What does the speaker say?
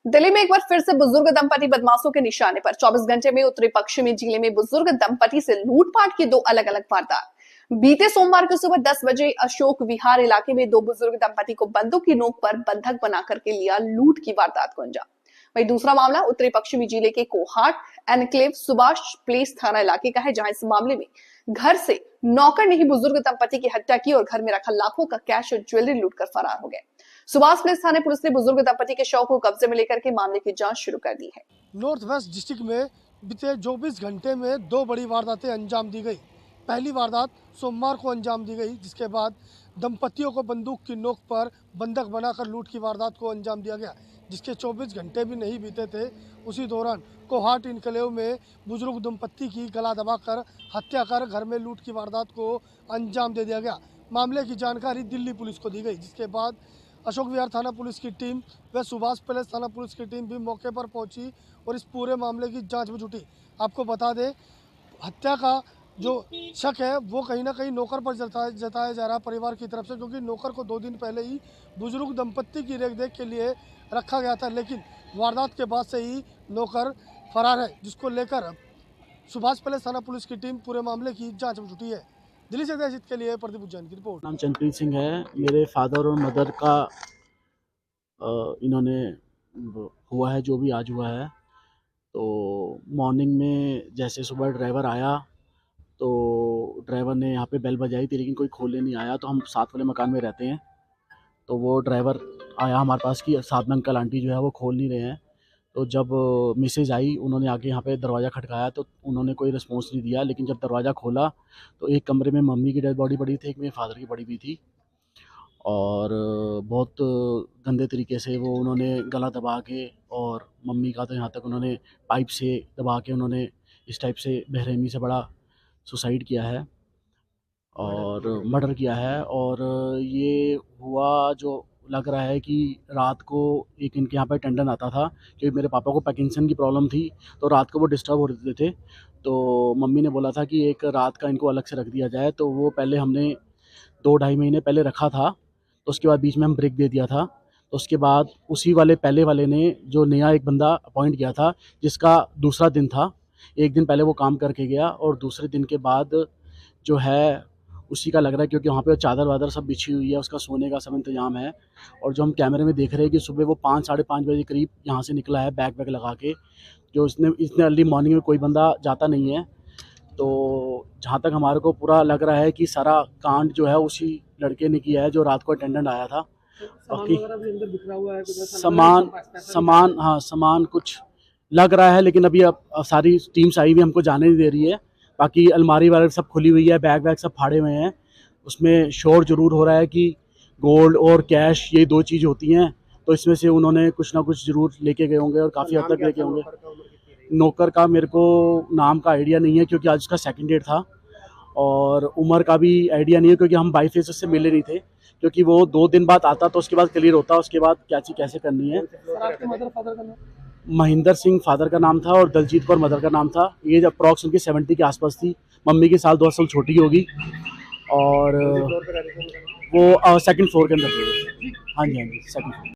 दिल्ली में एक बार फिर से बुजुर्ग दंपति बदमाशों के निशाने पर। 24 घंटे में उत्तरी पश्चिमी जिले में बुजुर्ग दंपति से लूटपाट की दो अलग अलग वारदात। बीते सोमवार को सुबह 10 बजे अशोक विहार इलाके में दो बुजुर्ग दंपति को बंदूक की नोक पर बंधक बना करके लिया लूट की वारदात को अंजाम। वहीं दूसरा मामला उत्तरी पश्चिमी जिले के कोहाट एनक्लेव सुभाष प्लेस थाना इलाके का है, जहां इस मामले में घर से नौकर ने ही बुजुर्ग दंपति की हत्या की और घर में रखा लाखों का कैश और ज्वेलरी लूटकर फरार हो गए। सुभाष प्लेस थाने पुलिस ने बुजुर्ग दंपति के शव को कब्जे में लेकर के मामले की जांच शुरू कर दी है। नॉर्थ वेस्ट डिस्ट्रिक्ट में बीते 24 घंटे में दो बड़ी वारदातें अंजाम दी गई। पहली वारदात सोमवार को अंजाम दी गई, जिसके बाद दंपतियों को बंदूक की नोक पर बंधक बनाकर लूट की वारदात को अंजाम दिया गया, जिसके 24 घंटे भी नहीं बीते थे। उसी दौरान कोहाट इनकलेव में बुजुर्ग दंपति की गला दबाकर हत्या कर घर में लूट की वारदात को अंजाम दे दिया गया। मामले की जानकारी दिल्ली पुलिस को दी गई, जिसके बाद अशोक विहार थाना पुलिस की टीम व सुभाष पैलेस थाना पुलिस की टीम भी मौके पर पहुंची और इस पूरे मामले की जांच में जुटी। आपको बता दें, हत्या का जो शक है वो कहीं ना कहीं नौकर पर जताया जा रहा है परिवार की तरफ से, क्योंकि नौकर को 2 दिन पहले ही बुजुर्ग दंपति की रेख के लिए रखा गया था, लेकिन वारदात के बाद से ही नौकर फरार है, जिसको लेकर सुभाष पैलेस थाना पुलिस की टीम पूरे मामले की जाँच में जुटी है। दिल्ली से देशित के लिए प्रदीप उज्जैन की रिपोर्ट। नाम चंद्रप्रीत सिंह है। मेरे फादर और मदर का इन्होंने हुआ है जो भी आज हुआ है। तो मॉर्निंग में जैसे सुबह ड्राइवर आया तो ड्राइवर ने यहाँ पे बेल बजाई थी, लेकिन कोई खोलने नहीं आया। तो हम साथ वाले मकान में रहते हैं, तो वो ड्राइवर आया हमारे पास कि साथ में अंकल आंटी जो है वो खोल नहीं रहे हैं। तो जब मिसेज आई, उन्होंने आके यहाँ पे दरवाज़ा खटकाया तो उन्होंने कोई रिस्पॉन्स नहीं दिया। लेकिन जब दरवाज़ा खोला तो एक कमरे में मम्मी की डेड बॉडी पड़ी थी, एक मेरे फादर की पड़ी हुई थी, और बहुत गंदे तरीके से वो उन्होंने गला दबा के, और मम्मी का तो यहाँ तक उन्होंने पाइप से दबा के उन्होंने इस टाइप से बेरहमी से बड़ा सुसाइड किया है और मर्डर किया है। और ये हुआ जो लग रहा है कि रात को एक इनके यहाँ पे अटेंडेंट आता था, क्योंकि मेरे पापा को पैकिंसन की प्रॉब्लम थी, तो रात को वो डिस्टर्ब हो रहे थे। तो मम्मी ने बोला था कि एक रात का इनको अलग से रख दिया जाए। तो वो पहले हमने 2-2.5 महीने पहले रखा था, तो उसके बाद बीच में हम ब्रेक दे दिया था। तो उसके बाद उसी वाले पहले वाले ने जो नया एक बंदा अपॉइंट किया था, जिसका दूसरा दिन था, एक दिन पहले वो काम करके गया और दूसरे दिन के बाद जो है उसी का लग रहा है, क्योंकि वहाँ पे चादर वादर सब बिछी हुई है, उसका सोने का सब इंतजाम है। और जो हम कैमरे में देख रहे हैं कि सुबह वो 5-5:30 बजे करीब यहाँ से निकला है बैग वैग लगा के, जो इतने अर्ली मॉर्निंग में कोई बंदा जाता नहीं है। तो जहाँ तक हमारे को पूरा लग रहा है कि सारा कांड जो है उसी लड़के ने किया है जो रात को अटेंडेंट आया था। बाकी सामान कुछ लग रहा है, लेकिन अभी अब सारी टीम्स आई हुई हमको जाने नहीं दे रही है। बाकी अलमारी वाले सब खुली हुई है, बैग वैग सब फाड़े हुए हैं। उसमें शोर ज़रूर हो रहा है कि गोल्ड और कैश ये 2 चीज़ होती हैं, तो इसमें से उन्होंने कुछ ना कुछ ज़रूर लेके गए होंगे और काफ़ी हद तक लेके होंगे। नौकर का मेरे को नाम का आइडिया नहीं है, क्योंकि आज उसका सेकंड डेट था, और उम्र का भी आइडिया नहीं है, क्योंकि हम बाई फेस उससे मिले नहीं थे, क्योंकि वो 2 दिन बाद आता तो उसके बाद क्लियर होता उसके बाद क्या चीज़ कैसे करनी है। महेंद्र सिंह फादर का नाम था और दलजीत कौर मदर का नाम था। एज अप्रॉक्स उनकी 70 के आसपास थी, मम्मी के साल 2 साल छोटी होगी, और वो सेकंड फ्लोर के अंदर थी। हाँ जी, सेकंड फ्लोर।